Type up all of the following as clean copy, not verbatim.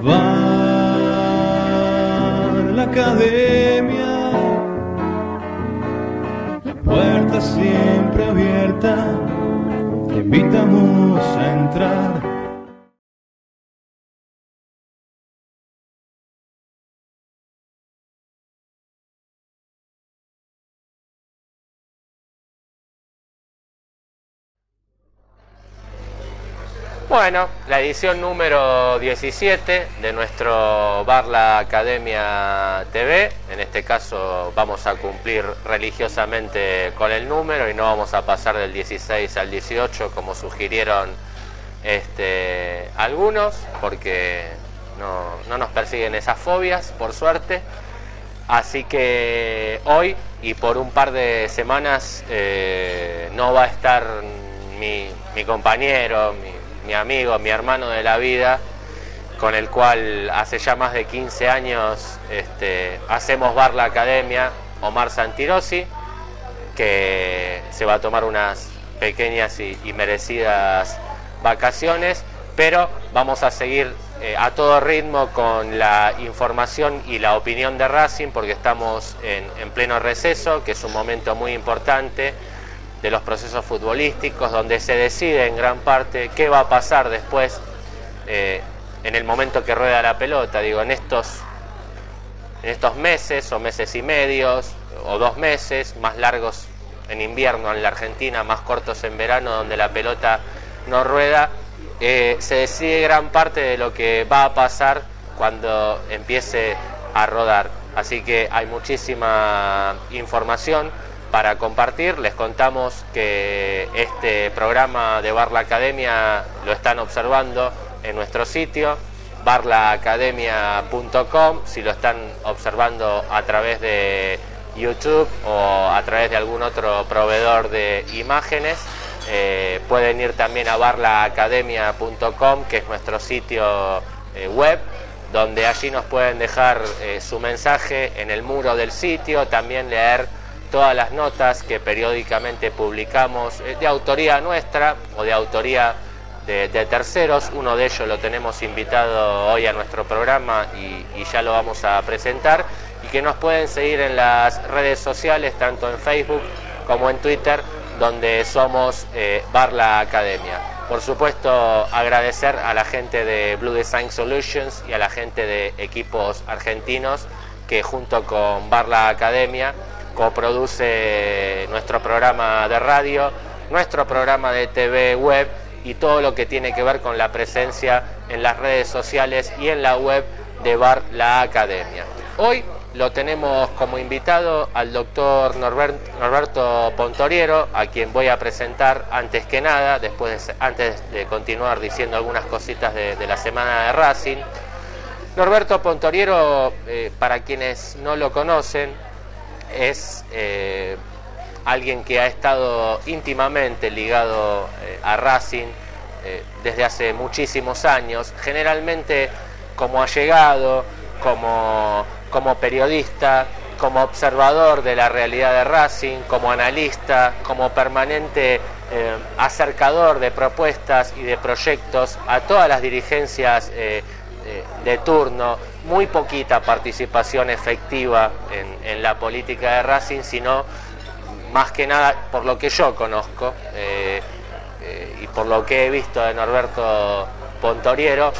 Bar la Academia, la puerta siempre abierta, te invitamos a entrar. Bueno, la edición número 17 de nuestro Bar La Academia TV. En este caso vamos a cumplir religiosamente con el número y no vamos a pasar del 16 al 18 como sugirieron algunos, porque no nos persiguen esas fobias, por suerte. Así que hoy y por un par de semanas no va a estar mi compañero, mi amigo, mi hermano de la vida, con el cual hace ya más de 15 años hacemos Bar La Academia, Omar Santirosi, que se va a tomar unas pequeñas y merecidas vacaciones, pero vamos a seguir a todo ritmo con la información y la opinión de Racing, porque estamos en pleno receso, que es un momento muy importante de los procesos futbolísticos, donde se decide en gran parte qué va a pasar después en el momento que rueda la pelota. Digo, en estos meses o meses y medios o 2 meses, más largos en invierno en la Argentina, más cortos en verano, donde la pelota no rueda, se decide gran parte de lo que va a pasar cuando empiece a rodar. Así que hay muchísima información para compartir. Les contamos que este programa de Bar La Academia lo están observando en nuestro sitio barlaacademia.com, si lo están observando a través de YouTube o a través de algún otro proveedor de imágenes, pueden ir también a barlaacademia.com, que es nuestro sitio web, donde allí nos pueden dejar su mensaje en el muro del sitio, también leer todas las notas que periódicamente publicamos de autoría nuestra o de autoría de terceros. Uno de ellos lo tenemos invitado hoy a nuestro programa y ya lo vamos a presentar, y que nos pueden seguir en las redes sociales, tanto en Facebook como en Twitter, donde somos Bar La Academia. Por supuesto, agradecer a la gente de Blue Design Solutions y a la gente de Equipos Argentinos, que junto con Bar La Academia coproduce nuestro programa de radio, nuestro programa de TV web y todo lo que tiene que ver con la presencia en las redes sociales y en la web de Bar La Academia. Hoy lo tenemos como invitado al doctor Norberto Pontoriero, a quien voy a presentar antes que nada, antes de continuar diciendo algunas cositas de la semana de Racing. Norberto Pontoriero, para quienes no lo conocen, es alguien que ha estado íntimamente ligado a Racing desde hace muchísimos años, generalmente como allegado, como periodista, como observador de la realidad de Racing, como analista, como permanente acercador de propuestas y de proyectos a todas las dirigencias de turno. Muy poquita participación efectiva en la política de Racing, sino más que nada, por lo que yo conozco y por lo que he visto de Norberto Pontoriero,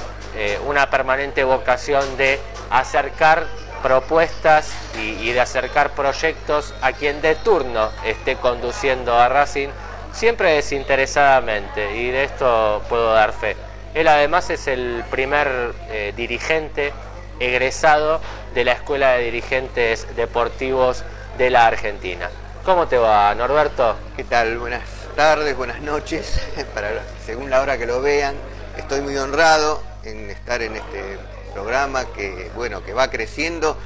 una permanente vocación de acercar propuestas y de acercar proyectos a quien de turno esté conduciendo a Racing, siempre desinteresadamente, y de esto puedo dar fe. Él además es el primer dirigente egresado de la Escuela de Dirigentes Deportivos de la Argentina. ¿Cómo te va, Norberto? ¿Qué tal? Buenas tardes, buenas noches, según la hora que lo vean. Estoy muy honrado en estar en este programa que va creciendo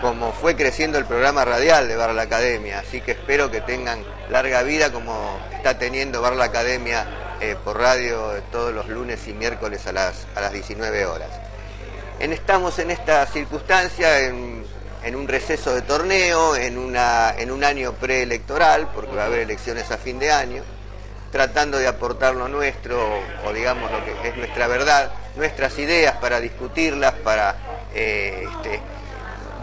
como fue creciendo el programa radial de Bar La Academia, así que espero que tengan larga vida como está teniendo Bar La Academia por radio todos los lunes y miércoles a las 19 horas. Estamos en esta circunstancia, en un receso de torneo, en un año preelectoral, porque va a haber elecciones a fin de año, tratando de aportar lo nuestro, o digamos lo que es nuestra verdad, nuestras ideas, para discutirlas, para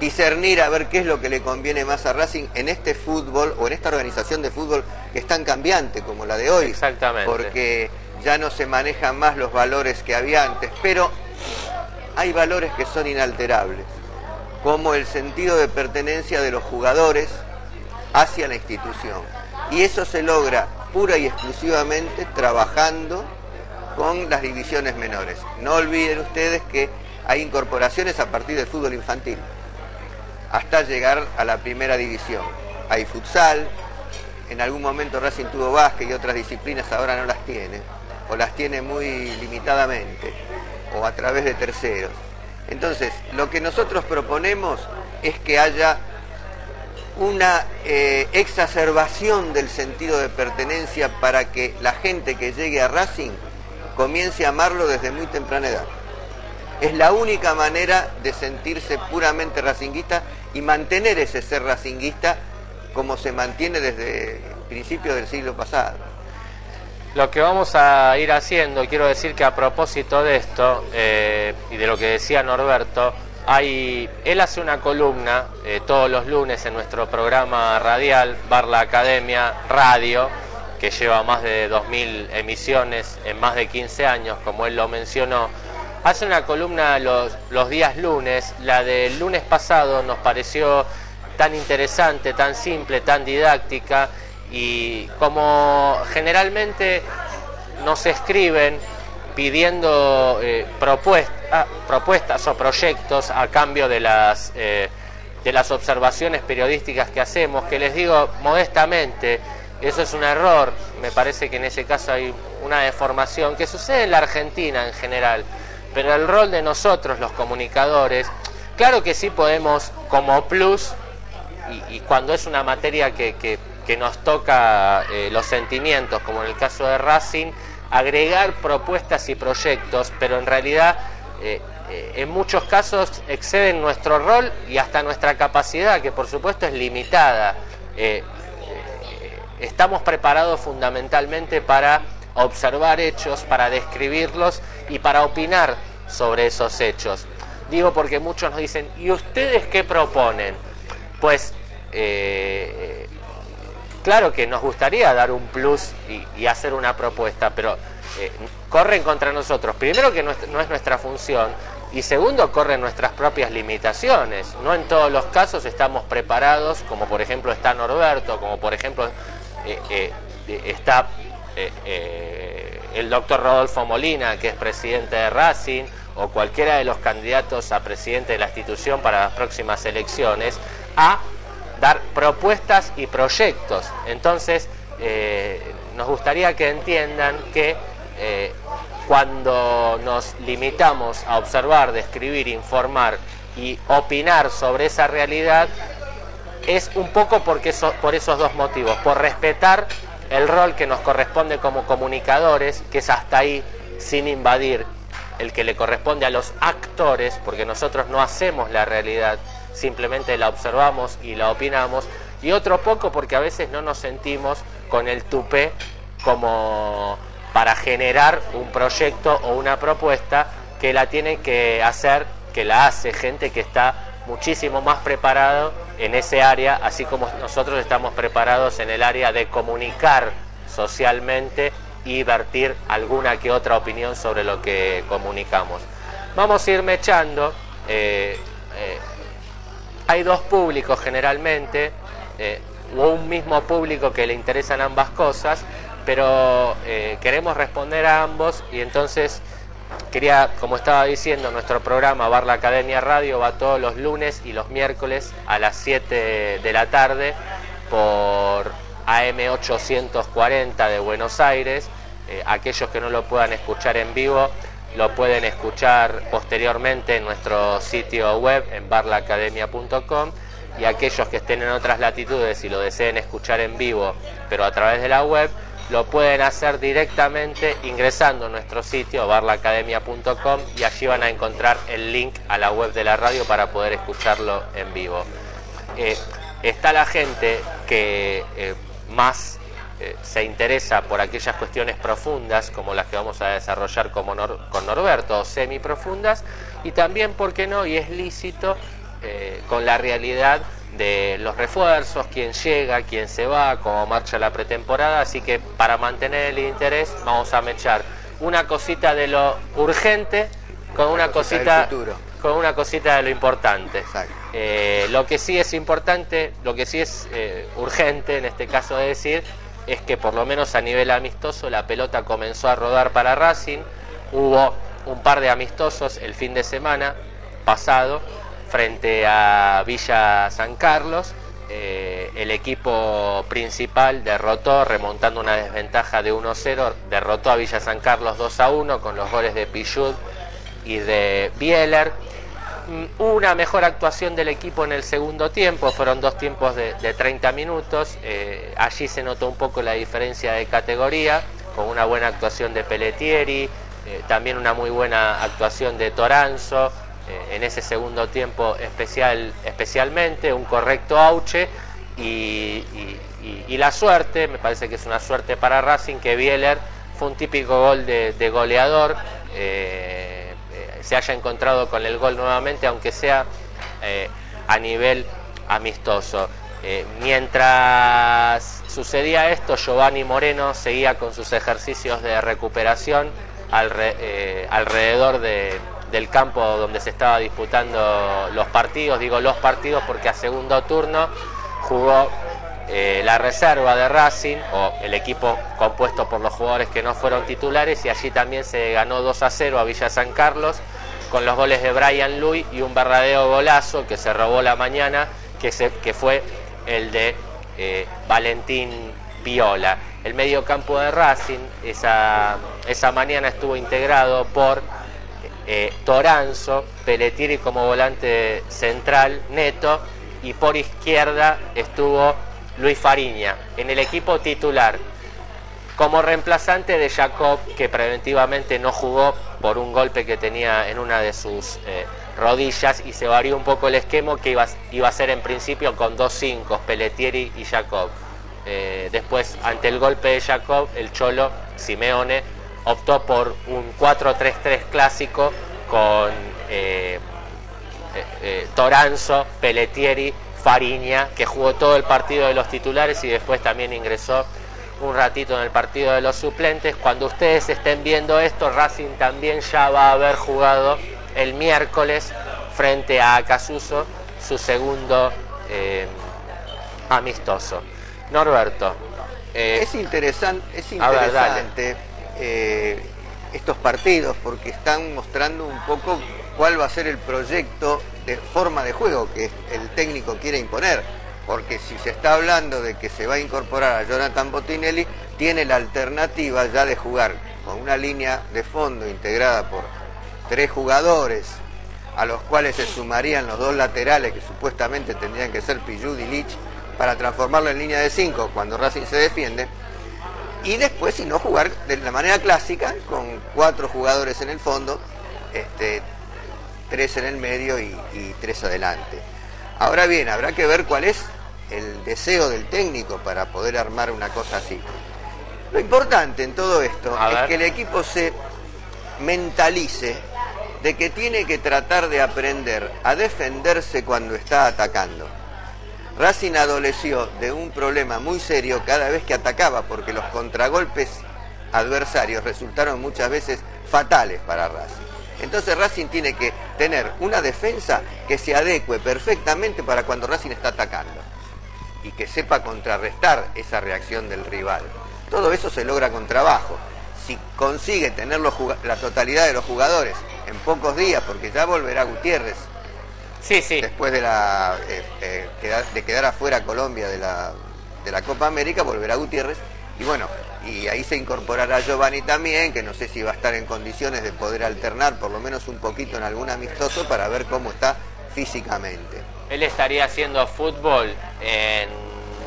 discernir a ver qué es lo que le conviene más a Racing en este fútbol o en esta organización de fútbol que es tan cambiante como la de hoy. Exactamente. Porque ya no se manejan más los valores que había antes, pero hay valores que son inalterables, como el sentido de pertenencia de los jugadores hacia la institución. Y eso se logra pura y exclusivamente trabajando con las divisiones menores. No olviden ustedes que hay incorporaciones a partir del fútbol infantil, hasta llegar a la primera división. Hay futsal, en algún momento Racing tuvo básquet y otras disciplinas ahora no las tiene, o las tiene muy limitadamente, o a través de terceros. Entonces, lo que nosotros proponemos es que haya una exacerbación del sentido de pertenencia para que la gente que llegue a Racing comience a amarlo desde muy temprana edad. Es la única manera de sentirse puramente racinguista y mantener ese ser racinguista como se mantiene desde principios del siglo pasado. Lo que vamos a ir haciendo, quiero decir que a propósito de esto, y de lo que decía Norberto, él hace una columna todos los lunes en nuestro programa radial, Bar La Academia Radio, que lleva más de 2000 emisiones en más de 15 años, como él lo mencionó. Hace una columna los días lunes. La del lunes pasado nos pareció tan interesante, tan simple, tan didáctica, y como generalmente nos escriben pidiendo propuestas o proyectos a cambio de las observaciones periodísticas que hacemos, que les digo modestamente, eso es un error. Me parece que en ese caso hay una deformación que sucede en la Argentina en general, pero el rol de nosotros, los comunicadores, claro que sí podemos como plus, y cuando es una materia que nos toca los sentimientos, como en el caso de Racing, agregar propuestas y proyectos, pero en realidad en muchos casos exceden nuestro rol y hasta nuestra capacidad, que por supuesto es limitada. Estamos preparados fundamentalmente para observar hechos, para describirlos y para opinar sobre esos hechos. Digo porque muchos nos dicen, ¿y ustedes qué proponen? Pues claro que nos gustaría dar un plus y hacer una propuesta, pero corren contra nosotros. Primero, que no es nuestra función, y segundo, corren nuestras propias limitaciones. No en todos los casos estamos preparados, como por ejemplo está Norberto, como por ejemplo está el doctor Rodolfo Molina, que es presidente de Racing, o cualquiera de los candidatos a presidente de la institución para las próximas elecciones, a dar propuestas y proyectos. Entonces, nos gustaría que entiendan que cuando nos limitamos a observar, describir, informar y opinar sobre esa realidad, es un poco por esos dos motivos: por respetar el rol que nos corresponde como comunicadores, que es hasta ahí, sin invadir el que le corresponde a los actores, porque nosotros no hacemos la realidad, simplemente la observamos y la opinamos, y otro poco porque a veces no nos sentimos con el tupé como para generar un proyecto o una propuesta que la tiene que hacer, que la hace gente que está muchísimo más preparado en ese área, así como nosotros estamos preparados en el área de comunicar socialmente y vertir alguna que otra opinión sobre lo que comunicamos. Vamos a ir mechando. Hay dos públicos generalmente, o un mismo público que le interesan ambas cosas, pero queremos responder a ambos, y entonces quería, como estaba diciendo, nuestro programa Bar La Academia Radio va todos los lunes y los miércoles a las 7 de la tarde por AM 840 de Buenos Aires. Aquellos que no lo puedan escuchar en vivo lo pueden escuchar posteriormente en nuestro sitio web en barlaacademia.com, y aquellos que estén en otras latitudes y lo deseen escuchar en vivo pero a través de la web, lo pueden hacer directamente ingresando a nuestro sitio barlaacademia.com, y allí van a encontrar el link a la web de la radio para poder escucharlo en vivo. Está la gente que más se interesa por aquellas cuestiones profundas, como las que vamos a desarrollar con Norberto, o semiprofundas, y también, ¿por qué no?, y es lícito, con la realidad de los refuerzos, quién llega, quién se va, cómo marcha la pretemporada. Así que para mantener el interés vamos a mechar una cosita de lo urgente con una cosita de lo importante. Lo que sí es importante, lo que sí es urgente en este caso de decir, es que por lo menos a nivel amistoso la pelota comenzó a rodar para Racing. Hubo un par de amistosos el fin de semana pasado frente a Villa San Carlos. El equipo principal derrotó, remontando una desventaja de 1-0, derrotó a Villa San Carlos 2-1 con los goles de Pichud y de Bieler. Una mejor actuación del equipo en el segundo tiempo, fueron 2 tiempos de 30 minutos. Allí se notó un poco la diferencia de categoría, con una buena actuación de Pelletieri, también una muy buena actuación de Toranzo, en ese segundo tiempo especialmente, un correcto auche y la suerte, me parece que es una suerte para Racing, que Bieler fue un típico gol de goleador, se haya encontrado con el gol nuevamente, aunque sea a nivel amistoso. Mientras sucedía esto, Giovanni Moreno seguía con sus ejercicios de recuperación alrededor del campo donde se estaba disputando los partidos. Digo los partidos porque a segundo turno jugó la reserva de Racing, o el equipo compuesto por los jugadores que no fueron titulares, y allí también se ganó 2-0 a Villa San Carlos, con los goles de Brian Luis y un verdadero golazo que se robó la mañana, que fue el de Valentín Viola. El mediocampo de Racing esa mañana estuvo integrado por Toranzo, Pelletieri como volante central neto, y por izquierda estuvo Luis Fariña en el equipo titular, como reemplazante de Jacob, que preventivamente no jugó por un golpe que tenía en una de sus rodillas, y se varió un poco el esquema, que iba a ser en principio con 2 5, Pelletieri y Jacob. Después, ante el golpe de Jacob, el Cholo Simeone optó por un 4-3-3 clásico con Toranzo, Pelletieri, Fariña, que jugó todo el partido de los titulares y después también ingresó un ratito en el partido de los suplentes. Cuando ustedes estén viendo esto, Racing también ya va a haber jugado el miércoles frente a Acasuso su segundo amistoso. Norberto. Es interesante estos partidos, porque están mostrando un poco cuál va a ser el proyecto de forma de juego que el técnico quiere imponer, porque si se está hablando de que se va a incorporar a Jonathan Botinelli, tiene la alternativa ya de jugar con una línea de fondo integrada por 3 jugadores, a los cuales se sumarían los 2 laterales que supuestamente tendrían que ser Pichud y Lich, para transformarlo en línea de 5 cuando Racing se defiende, y después, si no, jugar de la manera clásica con 4 jugadores en el fondo, 3 en el medio y 3 adelante. Ahora bien, habrá que ver cuál es el deseo del técnico para poder armar una cosa así. Lo importante en todo esto es que el equipo se mentalice de que tiene que tratar de aprender a defenderse cuando está atacando. Racing adoleció de un problema muy serio cada vez que atacaba, porque los contragolpes adversarios resultaron muchas veces fatales para Racing. Entonces Racing tiene que tener una defensa que se adecue perfectamente para cuando Racing está atacando y que sepa contrarrestar esa reacción del rival. Todo eso se logra con trabajo. Si consigue tener la totalidad de los jugadores en pocos días, porque ya volverá Gutiérrez, después de quedar afuera Colombia de la Copa América, volverá Gutiérrez, y bueno, y ahí se incorporará Giovanni también, que no sé si va a estar en condiciones de poder alternar por lo menos un poquito en algún amistoso para ver cómo está físicamente. Él estaría haciendo fútbol en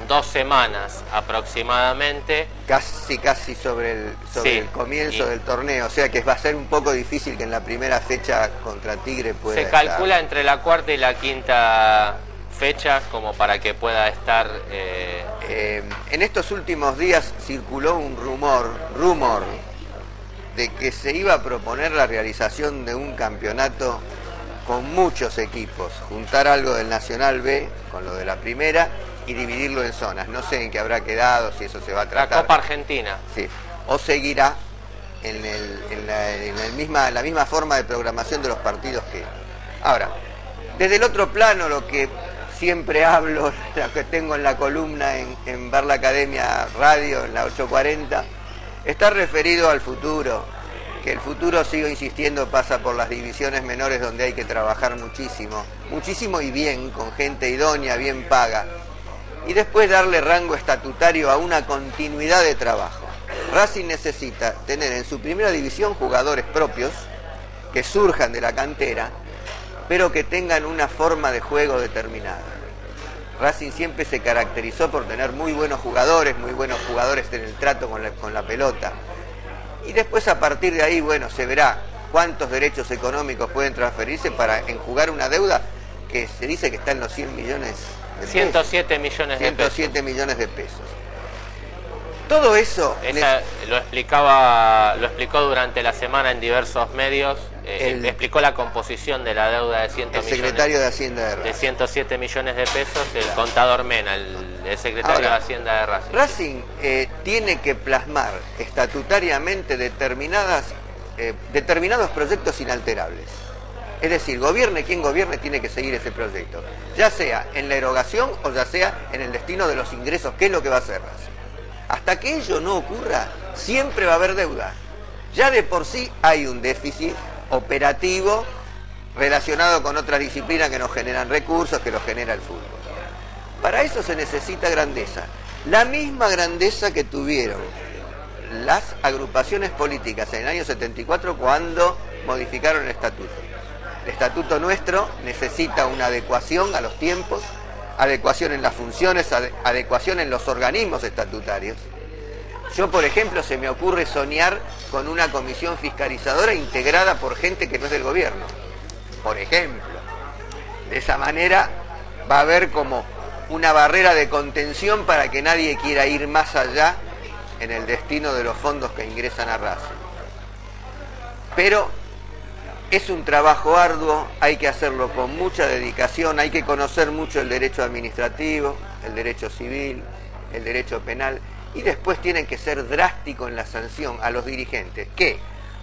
2 semanas aproximadamente. Casi sobre el comienzo del torneo, o sea que va a ser un poco difícil que en la primera fecha contra Tigre pueda Se calcula entre la 4ª y la 5ª fecha como para que pueda estar... En estos últimos días circuló un rumor de que se iba a proponer la realización de un campeonato con muchos equipos, juntar algo del Nacional B con lo de la primera y dividirlo en zonas. No sé en qué habrá quedado, si eso se va a tratar. La Copa Argentina. Sí, o seguirá en la misma forma de programación de los partidos que... Ahora, desde el otro plano, lo que siempre hablo, lo que tengo en la columna en Ver la Academia Radio, en la 840, está referido al futuro, que el futuro, sigo insistiendo, pasa por las divisiones menores donde hay que trabajar muchísimo, muchísimo y bien, con gente idónea, bien paga, y después darle rango estatutario a una continuidad de trabajo. Racing necesita tener en su primera división jugadores propios que surjan de la cantera, pero que tengan una forma de juego determinada. Racing siempre se caracterizó por tener muy buenos jugadores en el trato con la pelota. Y después, a partir de ahí, bueno, se verá cuántos derechos económicos pueden transferirse para enjugar una deuda que se dice que está en los 100 millones de pesos. 107 millones de pesos. 107 millones de pesos. Todo eso... Lo explicó durante la semana en diversos medios, explicó la composición de la deuda de 100 millones. El secretario de Hacienda de 107 millones de pesos, el contador Mena, el secretario de Hacienda de Racing. Racing tiene que plasmar estatutariamente determinados proyectos inalterables. Es decir, gobierne quien gobierne, tiene que seguir ese proyecto, ya sea en la erogación o ya sea en el destino de los ingresos, que es lo que va a hacer Racing. Hasta que ello no ocurra, siempre va a haber deuda. Ya de por sí hay un déficit operativo relacionado con otras disciplinas que nos generan recursos, que los genera el fútbol. Para eso se necesita grandeza. La misma grandeza que tuvieron las agrupaciones políticas en el año 74 cuando modificaron el estatuto. El estatuto nuestro necesita una adecuación a los tiempos, adecuación en las funciones, adecuación en los organismos estatutarios. Yo, por ejemplo, se me ocurre soñar con una comisión fiscalizadora integrada por gente que no es del gobierno. Por ejemplo. De esa manera va a haber como una barrera de contención para que nadie quiera ir más allá en el destino de los fondos que ingresan a Racing. Pero es un trabajo arduo, hay que hacerlo con mucha dedicación, hay que conocer mucho el derecho administrativo, el derecho civil, el derecho penal, y después tienen que ser drásticos en la sanción a los dirigentes que,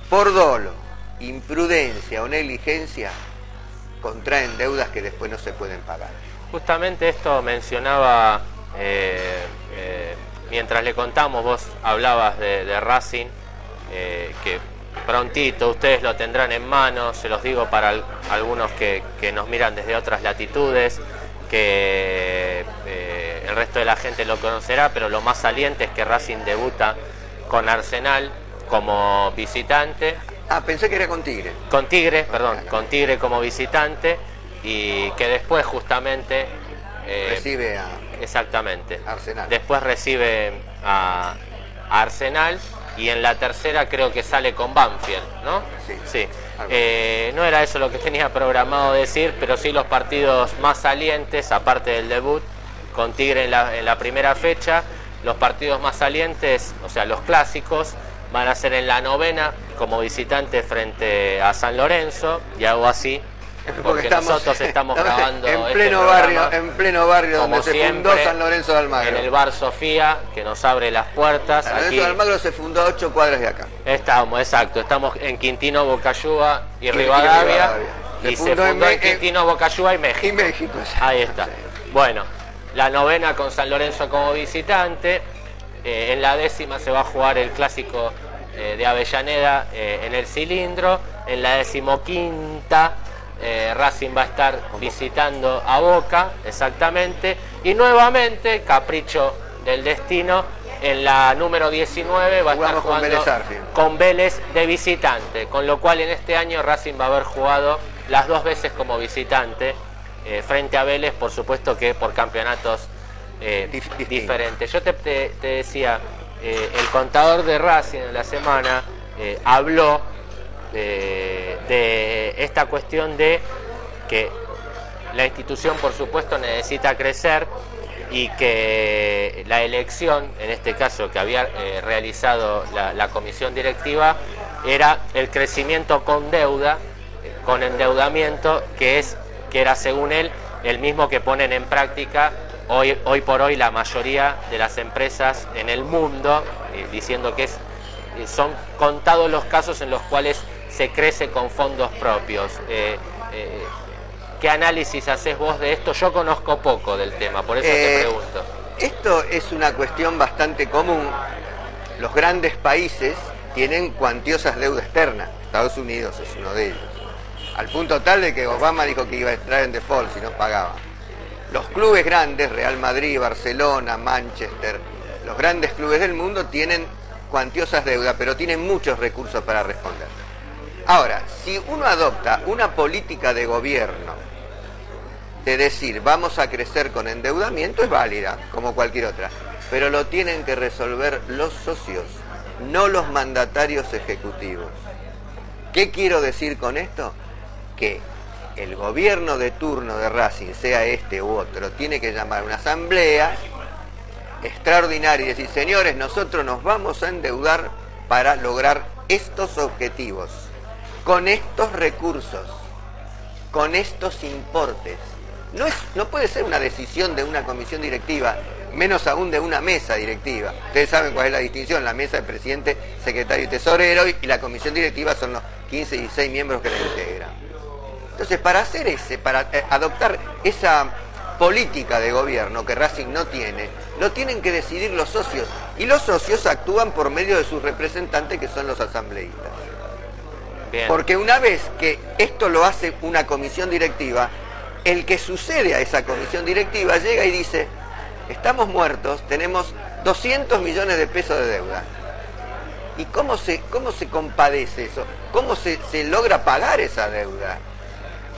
por dolo, imprudencia o negligencia, contraen deudas que después no se pueden pagar. Justamente esto mencionaba, mientras le contamos, vos hablabas de Racing, que prontito ustedes lo tendrán en mano, se los digo para algunos que nos miran desde otras latitudes, que el resto de la gente lo conocerá, pero lo más saliente es que Racing debuta con Arsenal como visitante. Ah, pensé que era con Tigre. Con Tigre, perdón, con Tigre como visitante, y que después justamente... recibe a... Exactamente. Arsenal. Después recibe a Arsenal, y en la tercera creo que sale con Banfield, ¿no? Sí. No era eso lo que tenía programado decir, pero sí los partidos más salientes, aparte del debut con Tigre en la primera fecha, los partidos más salientes, o sea, los clásicos, van a ser en la novena como visitante frente a San Lorenzo, y hago así porque nosotros estamos grabando en pleno barrio donde se fundó San Lorenzo de Almagro, en el bar Sofía, que nos abre las puertas. San Lorenzo de Almagro se fundó a 8 cuadras de acá. Estamos en Quintino, Bocayúa y Rivadavia. Y se fundó en Quintino, Bocayúa y México. Ahí está. Bueno, la novena con San Lorenzo como visitante. En la décima se va a jugar el clásico de Avellaneda en el Cilindro. En la 15ª Racing va a estar visitando a Boca, exactamente. Y nuevamente, capricho del destino, en la número 19 va a estar jugando con Vélez de visitante. Con lo cual en este año Racing va a haber jugado las 2 veces como visitante frente a Vélez, por supuesto que por campeonatos diferentes. Yo te decía, el contador de Racing en la semana habló de esta cuestión de que la institución, por supuesto, necesita crecer y que la elección, en este caso que había realizado la comisión directiva, era el crecimiento con deuda, con endeudamiento, que era según él el mismo que ponen en práctica hoy por hoy la mayoría de las empresas en el mundo, diciendo que son contados los casos en los cuales se crece con fondos propios. ¿Qué análisis haces vos de esto? Yo conozco poco del tema, por eso te pregunto. Esto es una cuestión bastante común. Los grandes países tienen cuantiosas deuda externa. Estados Unidos es uno de ellos. Al punto tal de que Obama dijo que iba a entrar en default si no pagaba. Los clubes grandes, Real Madrid, Barcelona, Manchester, los grandes clubes del mundo tienen cuantiosas deudas, pero tienen muchos recursos para responder. Ahora, si uno adopta una política de gobierno de decir vamos a crecer con endeudamiento, es válida, como cualquier otra, pero lo tienen que resolver los socios, no los mandatarios ejecutivos. ¿Qué quiero decir con esto? Que el gobierno de turno de Racing, sea este u otro, tiene que llamar a una asamblea extraordinaria y decir, señores, nosotros nos vamos a endeudar para lograr estos objetivos, con estos recursos, con estos importes. No puede ser una decisión de una comisión directiva, menos aún de una mesa directiva. Ustedes saben cuál es la distinción: la mesa de presidente, secretario y tesorero, y la comisión directiva son los 15 y 16 miembros que la integran. Entonces, para adoptar esa política de gobierno que Racing no tiene, lo tienen que decidir los socios, y los socios actúan por medio de sus representantes, que son los asambleístas. Bien. Porque una vez que esto lo hace una comisión directiva, el que sucede a esa comisión directiva llega y dice, estamos muertos, tenemos 200 millones de pesos de deuda. ¿Y cómo se compadece eso? ¿Cómo se logra pagar esa deuda?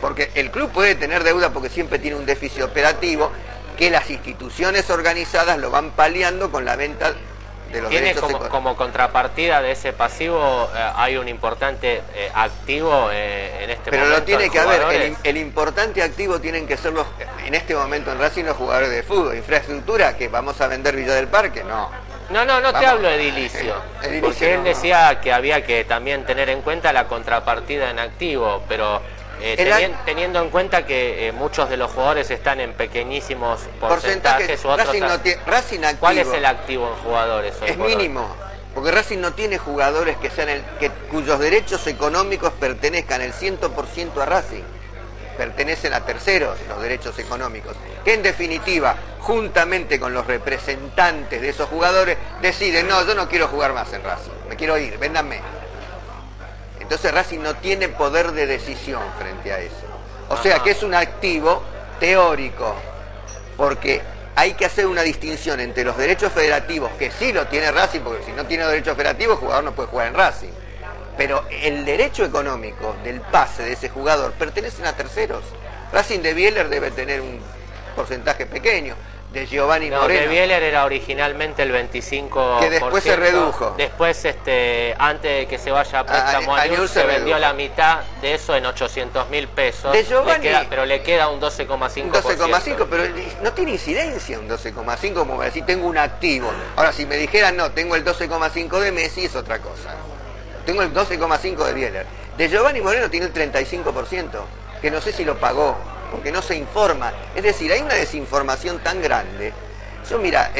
Porque el club puede tener deuda porque siempre tiene un déficit operativo, que las instituciones organizadas lo van paliando con la venta de los derechos económicos. Como contrapartida de ese pasivo hay un importante activo en este momento. Pero lo tiene que haber, el importante activo tienen que ser en este momento en Racing los jugadores de fútbol. Infraestructura, que vamos a vender Villa del Parque, no. No te hablo de edilicio, porque él decía que había que también tener en cuenta la contrapartida en activo, pero teniendo en cuenta que muchos de los jugadores están en pequeñísimos porcentajes u otros. Racing activo, ¿cuál es el activo en jugadores hoy? Es mínimo, porque Racing no tiene jugadores cuyos derechos económicos pertenezcan el 100% a Racing. Pertenecen a terceros los derechos económicos, que en definitiva, juntamente con los representantes de esos jugadores, deciden, no, yo no quiero jugar más en Racing, me quiero ir, véndanme. Entonces Racing no tiene poder de decisión frente a eso. O sea que es un activo teórico, porque hay que hacer una distinción entre los derechos federativos, que sí lo tiene Racing, porque si no tiene derechos federativos, el jugador no puede jugar en Racing. Pero el derecho económico del pase de ese jugador pertenecen a terceros. Racing de Bieler debe tener un porcentaje pequeño. De Giovanni Moreno. De Bieler era originalmente el 25%. Que después se redujo. Después, antes de que se vaya a préstamo a Newell's, se vendió la mitad de eso en 800.000 pesos. De Giovanni, pero le queda un 12,5%. Un 12,5%, pero no tiene incidencia un 12,5%, como para decir, tengo un activo. Ahora, si me dijeran, no, tengo el 12,5% de Messi, es otra cosa. Tengo el 12,5% de Bieler. De Giovanni Moreno tiene el 35%, que no sé si lo pagó, porque no se informa. Es decir, hay una desinformación tan grande. Yo, mira,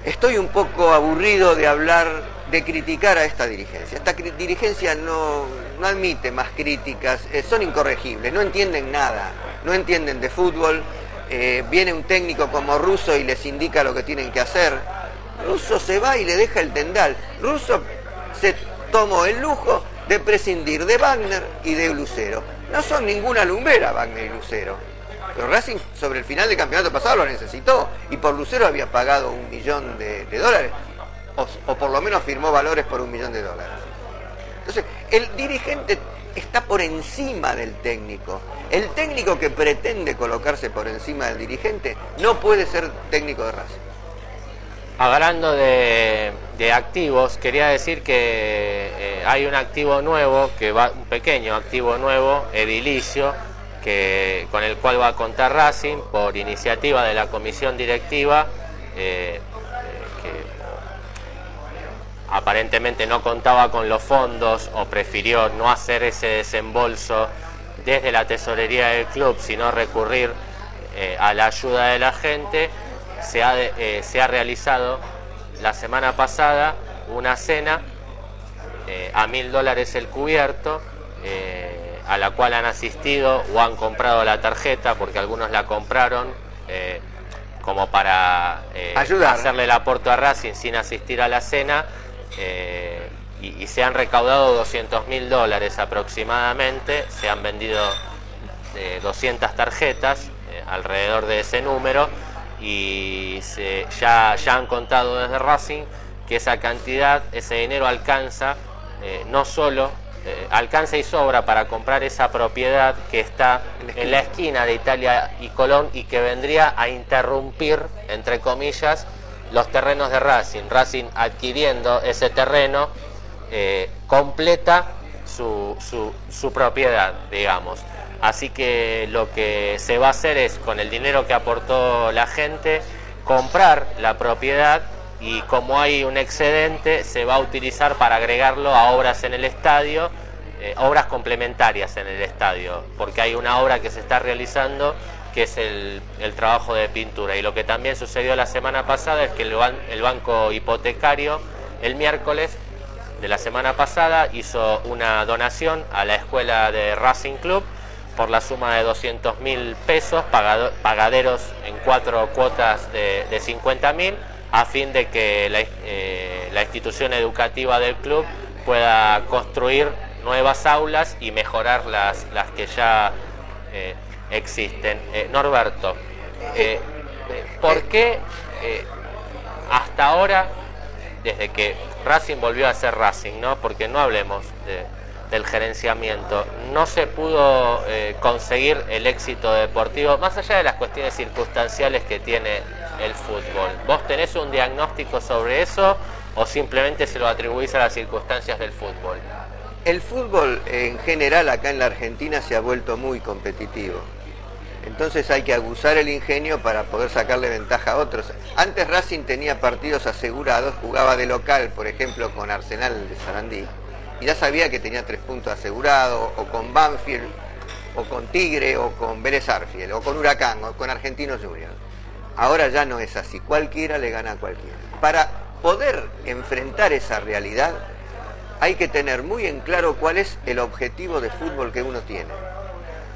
estoy un poco aburrido de criticar a esta dirigencia. Esta dirigencia no admite más críticas, son incorregibles, no entienden nada, no entienden de fútbol. Viene un técnico como Russo y les indica lo que tienen que hacer. Russo se va y le deja el tendal. Russo se tomó el lujo de prescindir de Wagner y de Lucero. No son ninguna lumbera Wagner y Lucero, pero Racing sobre el final del campeonato pasado lo necesitó, y por Lucero había pagado $1 millón, o por lo menos firmó valores por $1 millón. Entonces, el dirigente está por encima del técnico. El técnico que pretende colocarse por encima del dirigente no puede ser técnico de Racing. Hablando de activos, quería decir que hay un activo nuevo, un pequeño activo nuevo, edilicio, con el cual va a contar Racing por iniciativa de la comisión directiva, que aparentemente no contaba con los fondos o prefirió no hacer ese desembolso desde la tesorería del club, sino recurrir a la ayuda de la gente. Se ha realizado la semana pasada una cena a $1000 el cubierto, a la cual han asistido o han comprado la tarjeta, porque algunos la compraron como para hacerle el aporte a Racing sin asistir a la cena, y se han recaudado $200.000 aproximadamente. Se han vendido 200 tarjetas, alrededor de ese número, y ya han contado desde Racing que esa cantidad, ese dinero alcanza, no solo alcanza y sobra para comprar esa propiedad que está en la esquina de Italia y Colón, y que vendría a interrumpir, entre comillas, los terrenos de Racing. Racing, adquiriendo ese terreno, completa su propiedad, digamos. Así que lo que se va a hacer es, con el dinero que aportó la gente, comprar la propiedad, y como hay un excedente, se va a utilizar para agregarlo a obras en el estadio, obras complementarias en el estadio, porque hay una obra que se está realizando que es el trabajo de pintura. Y lo que también sucedió la semana pasada es que el banco hipotecario, el miércoles de la semana pasada, hizo una donación a la escuela de Racing Club por la suma de $200.000, pagaderos en 4 cuotas de 50.000, a fin de que la institución educativa del club pueda construir nuevas aulas y mejorar las que ya existen. Norberto, ¿por qué hasta ahora, desde que Racing volvió a ser Racing, ¿no? Porque no hablemos del gerenciamiento, no se pudo conseguir el éxito deportivo, más allá de las cuestiones circunstanciales que tiene el fútbol? ¿Vos tenés un diagnóstico sobre eso o simplemente se lo atribuís a las circunstancias del fútbol? El fútbol en general acá en la Argentina se ha vuelto muy competitivo. Entonces hay que aguzar el ingenio para poder sacarle ventaja a otros. Antes Racing tenía partidos asegurados, jugaba de local, por ejemplo, con Arsenal de Sarandí, y ya sabía que tenía 3 puntos asegurados, o con Banfield, o con Tigre, o con Vélez Arfiel, o con Huracán, o con Argentinos Juniors. Ahora ya no es así, cualquiera le gana a cualquiera. Para poder enfrentar esa realidad, hay que tener muy en claro cuál es el objetivo de fútbol que uno tiene.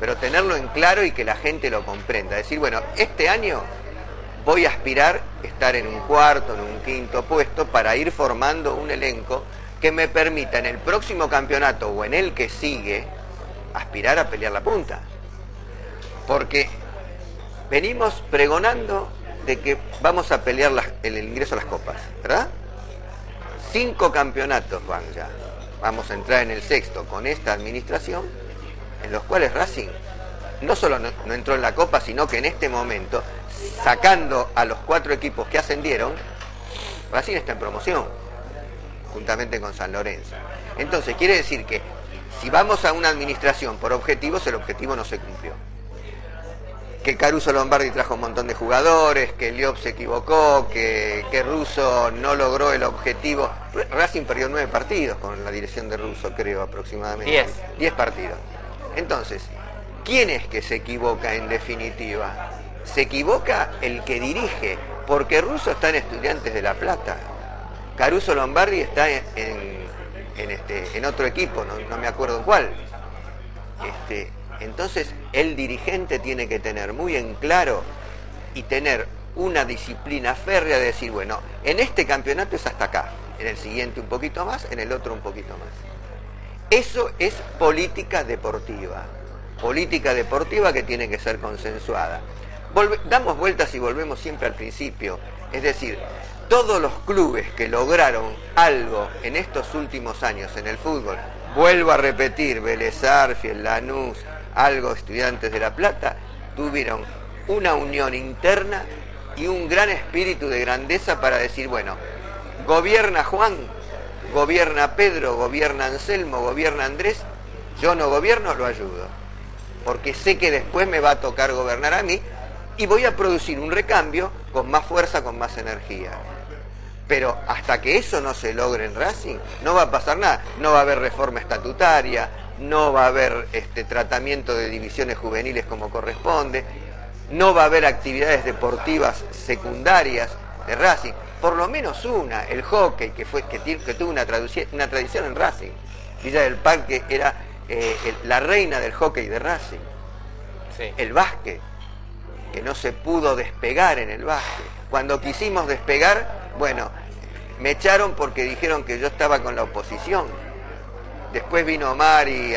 Pero tenerlo en claro y que la gente lo comprenda. Decir, bueno, este año voy a aspirar a estar en un 4.º, en un 5.º puesto, para ir formando un elenco que me permita en el próximo campeonato o en el que sigue aspirar a pelear la punta. Porque venimos pregonando de que vamos a pelear el ingreso a las copas, ¿verdad? 5 campeonatos van ya. Vamos a entrar en el 6.º con esta administración, en los cuales Racing no solo no entró en la Copa, sino que en este momento, sacando a los 4 equipos que ascendieron, Racing está en promoción, juntamente con San Lorenzo. Entonces quiere decir que si vamos a una administración por objetivos, el objetivo no se cumplió. Que Caruso Lombardi trajo un montón de jugadores, que Liop se equivocó, que Russo no logró el objetivo. Racing perdió 9 partidos con la dirección de Russo, creo, aproximadamente. 10 partidos. Entonces, ¿quién es que se equivoca en definitiva? Se equivoca el que dirige, porque Russo está en Estudiantes de La Plata. Caruso Lombardi está en otro equipo, no me acuerdo en cuál. Entonces, el dirigente tiene que tener muy en claro y tener una disciplina férrea de decir, bueno, en este campeonato es hasta acá, en el siguiente un poquito más, en el otro un poquito más. Eso es política deportiva que tiene que ser consensuada. Damos vueltas y volvemos siempre al principio, es decir, todos los clubes que lograron algo en estos últimos años en el fútbol, vuelvo a repetir, Vélez Arfiel, Lanús, algo Estudiantes de La Plata, tuvieron una unión interna y un gran espíritu de grandeza para decir, bueno, gobierna Juan, gobierna Pedro, gobierna Anselmo, gobierna Andrés, yo no gobierno, lo ayudo. porque sé que después me va a tocar gobernar a mí y voy a producir un recambio con más fuerza, con más energía. Pero hasta que eso no se logre en Racing, no va a pasar nada. No va a haber reforma estatutaria, no va a haber tratamiento de divisiones juveniles como corresponde, no va a haber actividades deportivas secundarias de Racing. Por lo menos una, el hockey, que tuvo una tradición en Racing. Villa del Parque era la reina del hockey de Racing. Sí. El básquet, que no se pudo despegar en el básquet. Cuando quisimos despegar, bueno, me echaron porque dijeron que yo estaba con la oposición. Después vino Omar y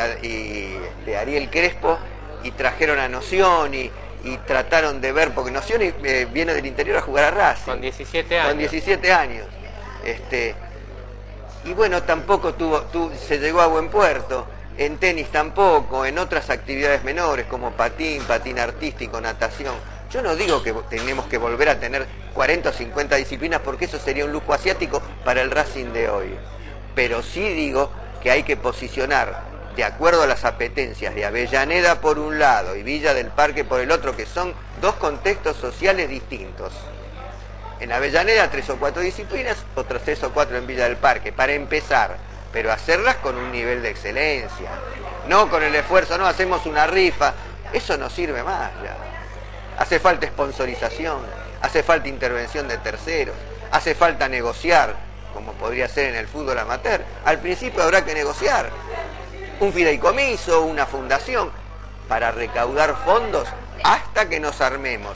Ariel Crespo y trajeron a Noción y trataron de ver, porque Noción viene del interior a jugar a Racing. Con 17 años. Con 17 años. Y bueno, tampoco se llegó a buen puerto. En tenis tampoco, en otras actividades menores como patín artístico, natación. Yo no digo que tenemos que volver a tener 40 o 50 disciplinas porque eso sería un lujo asiático para el Racing de hoy. Pero sí digo que hay que posicionar de acuerdo a las apetencias de Avellaneda por un lado y Villa del Parque por el otro, que son dos contextos sociales distintos. En Avellaneda 3 o 4 disciplinas, otros 3 o 4 en Villa del Parque, para empezar, pero hacerlas con un nivel de excelencia. No con el esfuerzo, no hacemos una rifa, eso no sirve más ya. Hace falta sponsorización, hace falta intervención de terceros, hace falta negociar, como podría ser en el fútbol amateur. Al principio habrá que negociar un fideicomiso, una fundación, para recaudar fondos hasta que nos armemos.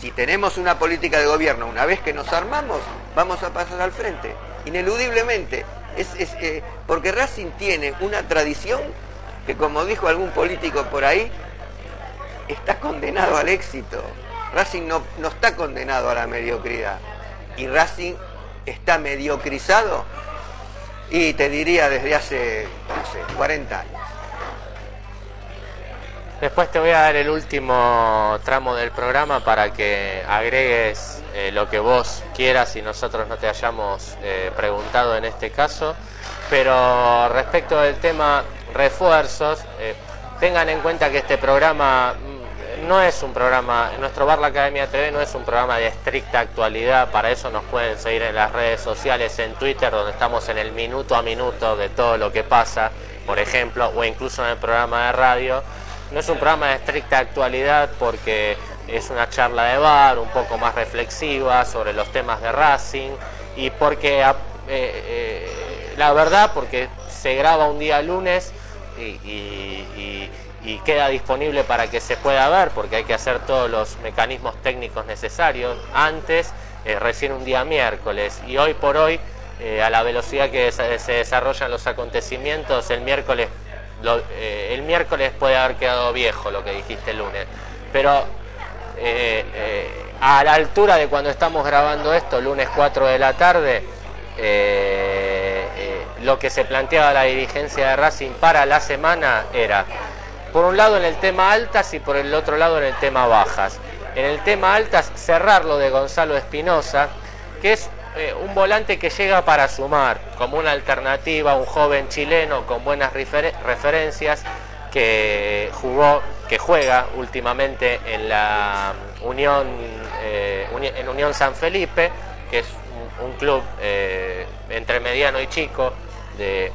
Si tenemos una política de gobierno, una vez que nos armamos, vamos a pasar al frente, ineludiblemente. Porque Racing tiene una tradición que, como dijo algún político por ahí, está condenado al éxito. Racing no está condenado a la mediocridad. Y Racing está mediocrizado, y te diría desde hace, no sé, 40 años. Después te voy a dar el último tramo del programa para que agregues lo que vos quieras y nosotros no te hayamos preguntado en este caso. Pero respecto del tema refuerzos, tengan en cuenta que este programa no es un programa, nuestro Bar La Academia TV no es un programa de estricta actualidad. Para eso nos pueden seguir en las redes sociales, en Twitter, donde estamos en el minuto a minuto de todo lo que pasa, por ejemplo, o incluso en el programa de radio. No es un programa de estricta actualidad porque es una charla de bar un poco más reflexiva sobre los temas de Racing, y porque la verdad, porque se graba un día lunes y queda disponible para que se pueda ver, porque hay que hacer todos los mecanismos técnicos necesarios antes, recién un día miércoles, y hoy por hoy, a la velocidad que se desarrollan los acontecimientos, el miércoles puede haber quedado viejo lo que dijiste el lunes, pero a la altura de cuando estamos grabando esto, lunes 4 de la tarde, lo que se planteaba la dirigencia de Racing para la semana era, por un lado en el tema altas y por el otro lado en el tema bajas. En el tema altas, cerrar lo de Gonzalo Espinosa, que es un volante que llega para sumar, como una alternativa, un joven chileno con buenas referencias, que juega últimamente en la Unión San Felipe, que es un club entre mediano y chico de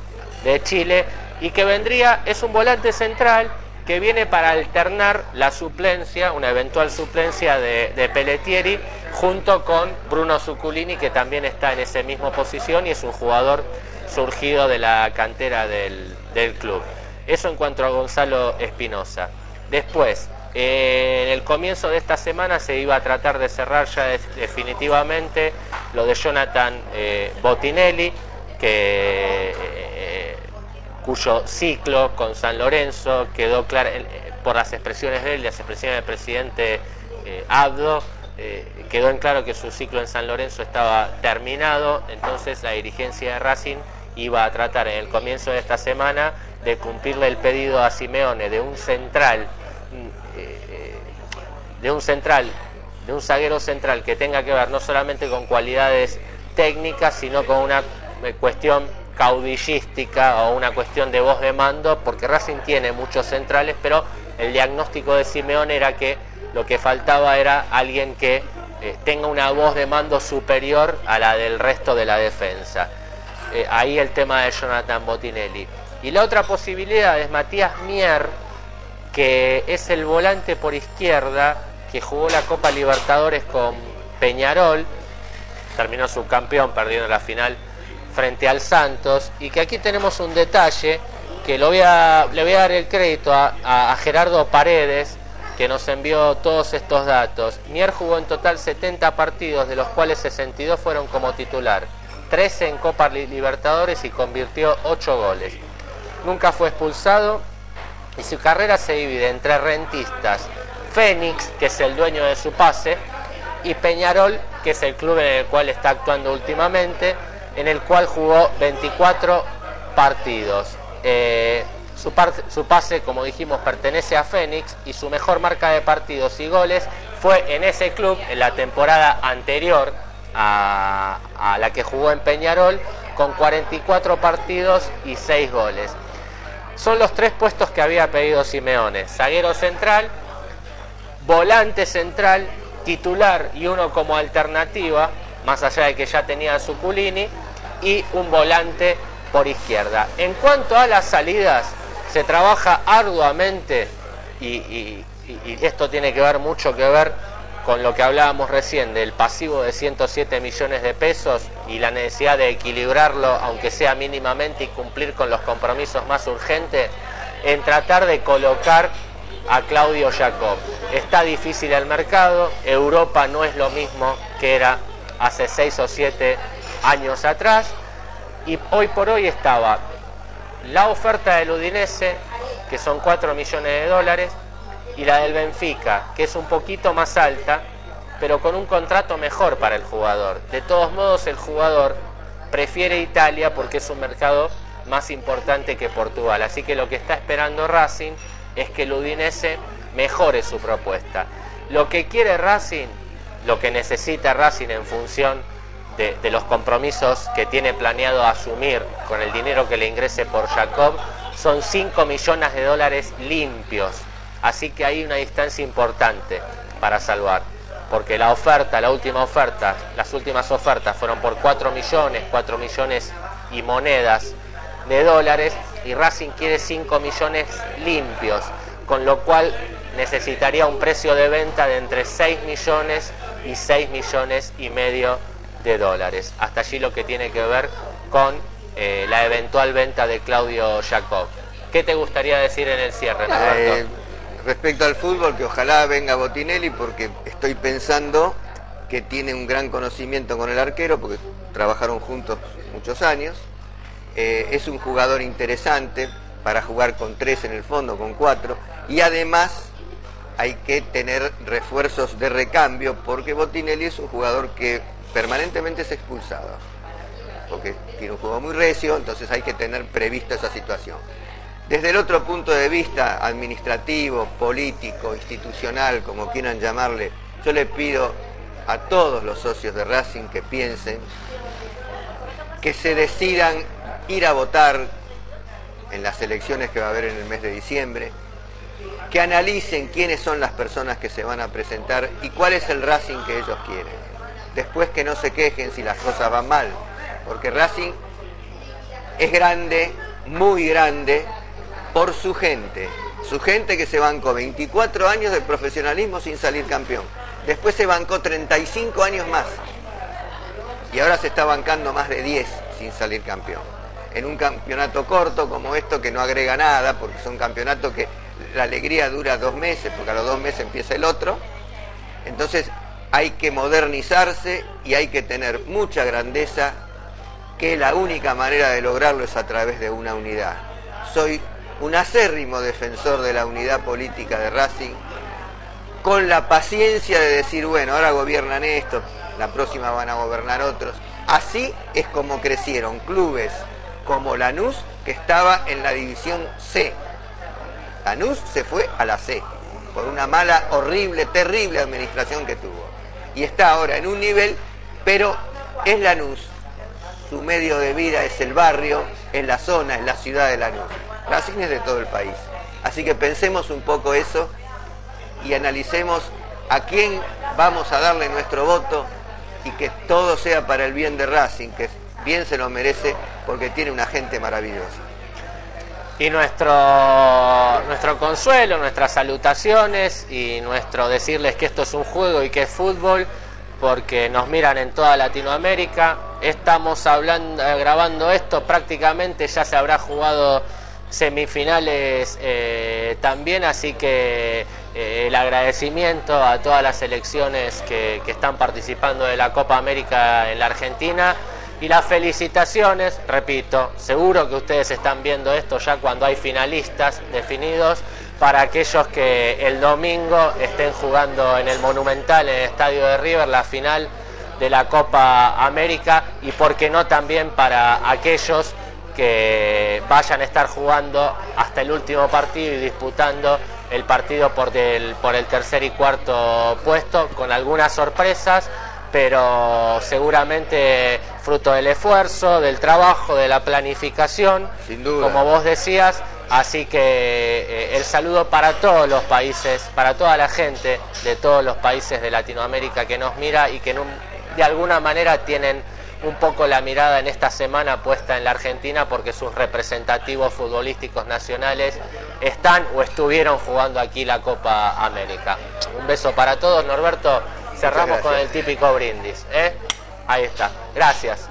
Chile, y que es un volante central que viene para alternar la suplencia, una eventual suplencia de Pelletieri, junto con Bruno Zuculini, que también está en esa misma posición y es un jugador surgido de la cantera del club. Eso en cuanto a Gonzalo Espinosa. Después, en el comienzo de esta semana se iba a tratar de cerrar ya definitivamente lo de Jonathan Botinelli, cuyo ciclo con San Lorenzo quedó claro por las expresiones de él, las expresiones del presidente Abdo, quedó en claro que su ciclo en San Lorenzo estaba terminado. Entonces la dirigencia de Racing iba a tratar en el comienzo de esta semana de cumplirle el pedido a Simeone de un zaguero central que tenga que ver no solamente con cualidades técnicas, sino con una cuestión caudillística o una cuestión de voz de mando, porque Racing tiene muchos centrales, pero el diagnóstico de Simeone era que lo que faltaba era alguien que tenga una voz de mando superior a la del resto de la defensa. Ahí el tema de Jonathan Botinelli. Y la otra posibilidad es Matías Mier, que es el volante por izquierda, que jugó la Copa Libertadores con Peñarol, terminó subcampeón perdiendo la final frente al Santos, y que aquí tenemos un detalle que le voy a dar el crédito a Gerardo Paredes, que nos envió todos estos datos. Mier jugó en total 70 partidos, de los cuales 62 fueron como titular, 13 en Copa Libertadores y convirtió 8 goles. Nunca fue expulsado y su carrera se divide entre Rentistas, Fénix, que es el dueño de su pase, y Peñarol, que es el club en el cual está actuando últimamente, en el cual jugó 24 partidos. Su pase, como dijimos, pertenece a Fénix, y su mejor marca de partidos y goles fue en ese club en la temporada anterior a la que jugó en Peñarol, con 44 partidos y 6 goles. Son los 3 puestos que había pedido Simeone: zaguero central, volante central, titular y uno como alternativa, más allá de que ya tenía a Zuculini, y un volante por izquierda. En cuanto a las salidas, se trabaja arduamente y esto tiene que ver mucho con lo que hablábamos recién del pasivo de 107 millones de pesos y la necesidad de equilibrarlo, aunque sea mínimamente, y cumplir con los compromisos más urgentes, en tratar de colocar a Claudio Jacob. Está difícil el mercado, Europa no es lo mismo que era hace 6 o 7 años atrás, y hoy por hoy estaba la oferta del Udinese, que son 4 millones de dólares, y la del Benfica, que es un poquito más alta, pero con un contrato mejor para el jugador. De todos modos, el jugador prefiere Italia porque es un mercado más importante que Portugal. Así que lo que está esperando Racing es que el Udinese mejore su propuesta. Lo que quiere Racing, lo que necesita Racing en función de los compromisos que tiene planeado asumir con el dinero que le ingrese por Jacob, son 5 millones de dólares limpios. Así que hay una distancia importante para salvar, porque la última oferta, las últimas ofertas fueron por 4 millones y monedas de dólares, y Racing quiere 5 millones limpios, con lo cual necesitaría un precio de venta de entre 6 millones y 6 millones y medio de dólares. Hasta allí lo que tiene que ver con la eventual venta de Claudio Jacob. ¿Qué te gustaría decir en el cierre, Roberto? Respecto al fútbol, que ojalá venga Botinelli, porque estoy pensando que tiene un gran conocimiento con el arquero, porque trabajaron juntos muchos años. Es un jugador interesante para jugar con 3 en el fondo, con 4, y además hay que tener refuerzos de recambio, porque Botinelli es un jugador que permanentemente es expulsado, porque tiene un juego muy recio, entonces hay que tener prevista esa situación. Desde el otro punto de vista, administrativo, político, institucional, como quieran llamarle, yo le pido a todos los socios de Racing que piensen, que se decidan ir a votar en las elecciones que va a haber en el mes de diciembre, que analicen quiénes son las personas que se van a presentar y cuál es el Racing que ellos quieren. Después que no se quejen si las cosas van mal, porque Racing es grande, muy grande, por su gente que se bancó 24 años de profesionalismo sin salir campeón. Después se bancó 35 años más. Y ahora se está bancando más de 10 sin salir campeón. En un campeonato corto como esto, que no agrega nada, porque son campeonatos que la alegría dura 2 meses, porque a los 2 meses empieza el otro. Entonces hay que modernizarse y hay que tener mucha grandeza, que la única manera de lograrlo es a través de una unidad. Soy un acérrimo defensor de la unidad política de Racing, con la paciencia de decir, bueno, ahora gobiernan estos, la próxima van a gobernar otros. Así es como crecieron clubes como Lanús, que estaba en la división C. Lanús se fue a la C, por una mala, horrible, terrible administración que tuvo. Y está ahora en un nivel, pero es Lanús. su medio de vida es el barrio, es la zona, es la ciudad de Lanús. Racing es de todo el país. Así que pensemos un poco eso y analicemos a quién vamos a darle nuestro voto y que todo sea para el bien de Racing, que bien se lo merece porque tiene una gente maravillosa. Y nuestro consuelo, nuestras salutaciones y nuestro decirles que esto es un juego y que es fútbol, porque nos miran en toda Latinoamérica. Estamos grabando esto, prácticamente ya se habrá jugado semifinales también, así que el agradecimiento a todas las selecciones que están participando de la Copa América en la Argentina. Y las felicitaciones, repito, seguro que ustedes están viendo esto ya cuando hay finalistas definidos, para aquellos que el domingo estén jugando en el Monumental, en el Estadio de River, la final de la Copa América, y por qué no también para aquellos que vayan a estar jugando hasta el último partido y disputando el partido por el tercer y cuarto puesto, con algunas sorpresas, pero seguramente fruto del esfuerzo, del trabajo, de la planificación, sin duda, como vos decías. Así que el saludo para todos los países, para toda la gente de todos los países de Latinoamérica que nos mira y que de alguna manera tienen un poco la mirada en esta semana puesta en la Argentina, porque sus representativos futbolísticos nacionales están o estuvieron jugando aquí la Copa América. Un beso para todos, Norberto. Cerramos con el típico brindis, ¿eh? Ahí está. Gracias.